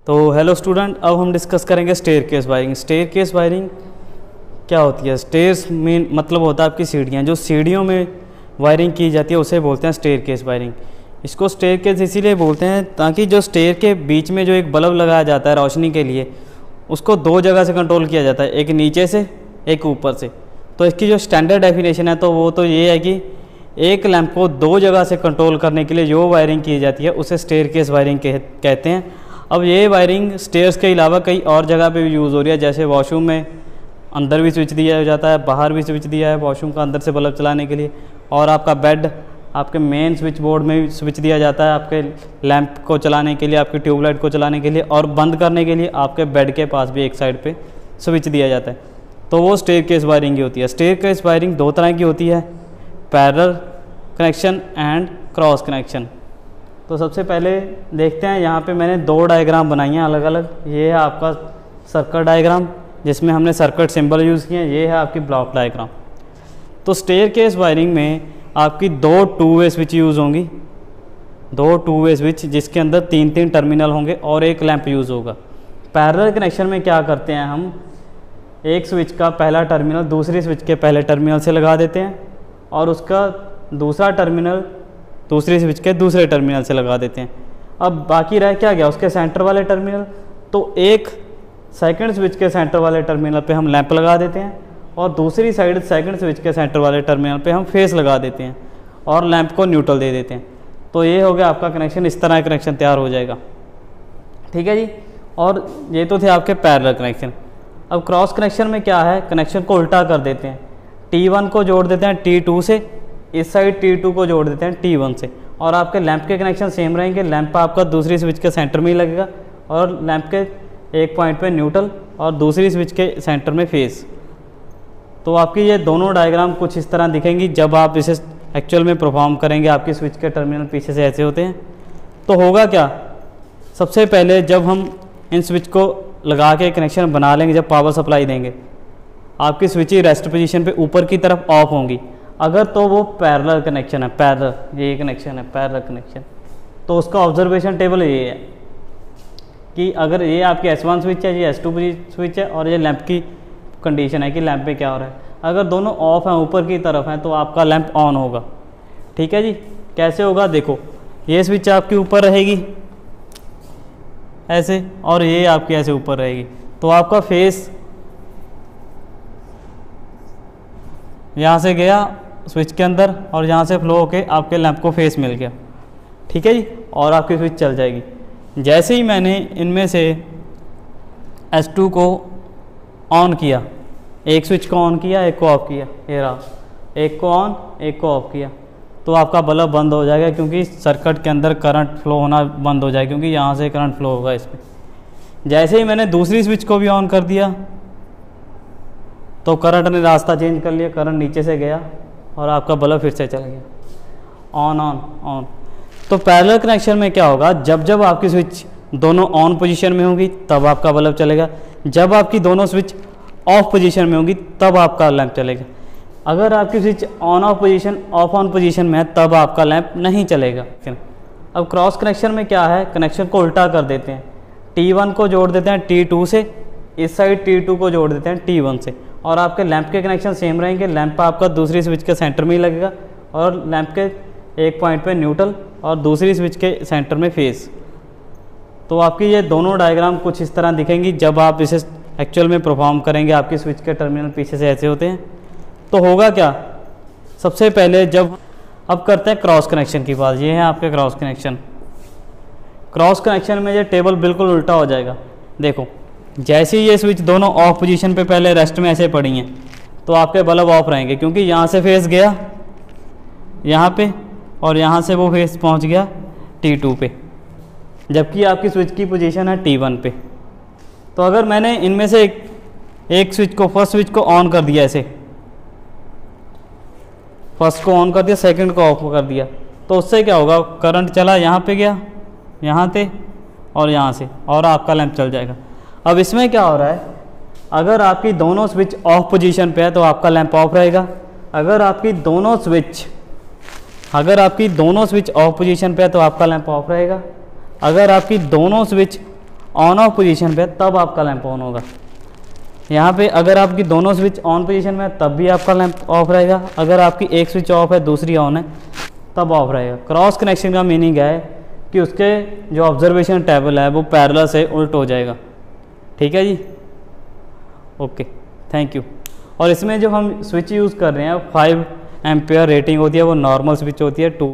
तो hello student, अब हम डिस्कस करेंगे स्टेयरकेस वायरिंग। स्टेयरकेस वायरिंग क्या होती है? स्टेयर्स में मतलब होता है आपकी सीढ़ियाँ, जो सीढ़ियों में वायरिंग की जाती है उसे बोलते हैं स्टेयरकेस वायरिंग। इसको स्टेयरकेस इसीलिए बोलते हैं ताकि जो स्टेयर के बीच में जो एक बल्ब लगाया जाता है रोशनी के लिए, उसको दो जगह से कंट्रोल किया जाता है, एक नीचे से एक ऊपर से। तो इसकी जो स्टैंडर्ड डेफिनेशन है तो वो तो ये है कि एक लैंप को दो जगह से कंट्रोल करने के लिए जो वायरिंग की जाती है उसे स्टेयरकेस वायरिंग कहते हैं। अब ये वायरिंग स्टेयर्स के अलावा कई और जगह पे भी यूज़ हो रही है, जैसे वॉशरूम में अंदर भी स्विच दिया जाता है, बाहर भी स्विच दिया है वॉशरूम का अंदर से बल्ब चलाने के लिए, और आपका बेड, आपके मेन स्विच बोर्ड में भी स्विच दिया जाता है आपके लैंप को चलाने के लिए, आपकी ट्यूबलाइट को चलाने के लिए, और बंद करने के लिए आपके बेड के पास भी एक साइड पे स्विच दिया जाता है। तो वो स्टेयरकेस वायरिंग की होती है। स्टेयरकेस वायरिंग दो तरह की होती है, parallel connection and cross connection. तो सबसे पहले देखते हैं, यहाँ पे मैंने दो डायग्राम बनाई हैं अलग अलग। ये है आपका सर्किट डायग्राम जिसमें हमने सर्किट सिंबल यूज़ किए हैं, ये है आपकी ब्लॉक डायग्राम। तो स्टेयरकेस वायरिंग में आपकी दो टू वे स्विच यूज़ होंगी, दो टू वे स्विच जिसके अंदर तीन तीन टर्मिनल होंगे और एक लैंप यूज़ होगा। पैरेलल कनेक्शन में क्या करते हैं, हम एक स्विच का पहला टर्मिनल दूसरी स्विच के पहले टर्मिनल से लगा देते हैं और उसका दूसरा टर्मिनल दूसरी स्विच के दूसरे टर्मिनल से लगा देते हैं। अब बाकी रह क्या गया, उसके सेंटर वाले टर्मिनल। तो एक सेकंड स्विच के सेंटर वाले टर्मिनल पे हम लैंप लगा देते हैं और दूसरी साइड सेकंड स्विच के सेंटर वाले टर्मिनल पे हम फेस लगा देते हैं और लैंप को न्यूट्रल दे देते हैं। तो ये हो गया आपका कनेक्शन, इस तरह कनेक्शन तैयार हो जाएगा। ठीक है जी। और ये तो थे आपके पैरेलल कनेक्शन। अब क्रॉस कनेक्शन में क्या है, कनेक्शन को उल्टा कर देते हैं। T1 को जोड़ देते हैं T2 से, इस साइड T2 को जोड़ देते हैं T1 से, और आपके लैंप के कनेक्शन सेम रहेंगे। लैंप आपका दूसरी स्विच के सेंटर में ही लगेगा और लैंप के एक पॉइंट पे न्यूट्रल और दूसरी स्विच के सेंटर में फेस। तो आपकी ये दोनों डायग्राम कुछ इस तरह दिखेंगी। जब आप इसे एक्चुअल में परफॉर्म करेंगे, आपकी स्विच के टर्मिनल पीछे से ऐसे होते हैं। तो होगा क्या, सबसे पहले जब हम इन स्विच को लगा के कनेक्शन बना लेंगे, जब पावर सप्लाई देंगे, आपकी स्विच रेस्ट पोजीशन पे ऊपर की तरफ ऑफ होंगी। अगर तो वो पैरेलल कनेक्शन है, पैरेलल ये कनेक्शन है पैरेलल कनेक्शन, तो उसका ऑब्जर्वेशन टेबल ये है कि अगर ये आपकी S1 स्विच है, ये S2 स्विच है और ये लैंप की कंडीशन है कि लैंप पे क्या हो रहा है। अगर दोनों ऑफ हैं, ऊपर की तरफ हैं, तो आपका लैंप ऑन होगा। ठीक है जी। कैसे होगा, देखो ये स्विच आपकी ऊपर रहेगी ऐसे और ये आपकी ऐसे ऊपर रहेगी, तो आपका फेस यहाँ से गया स्विच के अंदर और यहाँ से फ्लो होके आपके लैंप को फेस मिल गया। ठीक है जी। और आपकी स्विच चल जाएगी। जैसे ही मैंने इनमें से S2 को ऑन किया, एक स्विच को ऑन किया एक को ऑफ किया, ये रहा, एक को ऑन एक को ऑफ किया, तो आपका बल्ब बंद हो जाएगा क्योंकि सर्किट के अंदर करंट फ्लो होना बंद हो जाएगा, क्योंकि यहाँ से करंट फ्लो होगा इसमें। जैसे ही मैंने दूसरी स्विच को भी ऑन कर दिया तो करंट ने रास्ता चेंज कर लिया, करंट नीचे से गया और आपका बल्ब फिर से चल गया ऑन ऑन ऑन। तो पैरेलल कनेक्शन में क्या होगा, जब जब आपकी स्विच दोनों ऑन पोजीशन में होंगी तब आपका बल्ब चलेगा, जब आपकी दोनों स्विच ऑफ पोजीशन में होंगी तब आपका लैंप चलेगा। अगर आपकी switch on off position of on position में है तब आपका लैंप नहीं चलेगा। अब क्रॉस कनेक्शन में क्या है, कनेक्शन को उल्टा कर देते हैं। T1 को जोड़ देते हैं T2 से, इस साइड T2 को जोड़ देते हैं T1 से, और आपके लैंप के कनेक्शन सेम रहेंगे। लैंप आपका दूसरी स्विच के सेंटर में ही लगेगा और लैंप के एक पॉइंट पे न्यूट्रल और दूसरी स्विच के सेंटर में फेस। तो आपकी ये दोनों डायग्राम कुछ इस तरह दिखेंगी। जब आप इसे एक्चुअल में परफॉर्म करेंगे, आपकी स्विच के टर्मिनल पीछे से ऐसे होते हैं। तो होगा क्या, सबसे पहले जब अब करते हैं क्रॉस कनेक्शन की बात। ये है आपके क्रॉस कनेक्शन। क्रॉस कनेक्शन में ये टेबल बिल्कुल उल्टा हो जाएगा। देखो जैसे ही ये स्विच दोनों ऑफ पोजीशन पे पहले रेस्ट में ऐसे पड़ी हैं तो आपके बल्ब ऑफ रहेंगे, क्योंकि यहाँ से फेस गया यहाँ पे और यहाँ से वो फेस पहुँच गया T2 पे, जबकि आपकी स्विच की पोजीशन है T1 पे। तो अगर मैंने इनमें से एक स्विच को, फर्स्ट स्विच को ऑन कर दिया, ऐसे फर्स्ट को ऑन कर दिया, सेकंड को ऑफ कर दिया, तो उससे क्या होगा, करंट चला यहाँ पे गया, यहाँ से और यहाँ से, और आपका लैंप चल जाएगा। अब इसमें क्या हो रहा है, अगर आपकी दोनों स्विच ऑफ पोजीशन पे है तो आपका लैंप ऑफ रहेगा। अगर आपकी दोनों स्विच ऑफ पोजीशन पे है तो आपका लैंप ऑफ रहेगा। अगर आपकी दोनों स्विच ऑन ऑफ पोजीशन पे तब आपका लैंप ऑन होगा। यहाँ पे अगर आपकी दोनों स्विच ऑन पोजीशन में है तब भी आपका लैंप ऑफ रहेगा, अगर आपकी एक स्विच ऑफ है दूसरी ऑन है तब ऑफ रहेगा। क्रॉस कनेक्शन का मीनिंग है कि उसके जो ऑब्जर्वेशन टेबल है वो पैरेलल से उल्ट हो जाएगा। ठीक है जी, ओके, थैंक यू। और इसमें जो हम स्विच यूज़ कर रहे हैं 5 एम्पेयर रेटिंग होती है, वो नॉर्मल स्विच होती है। 2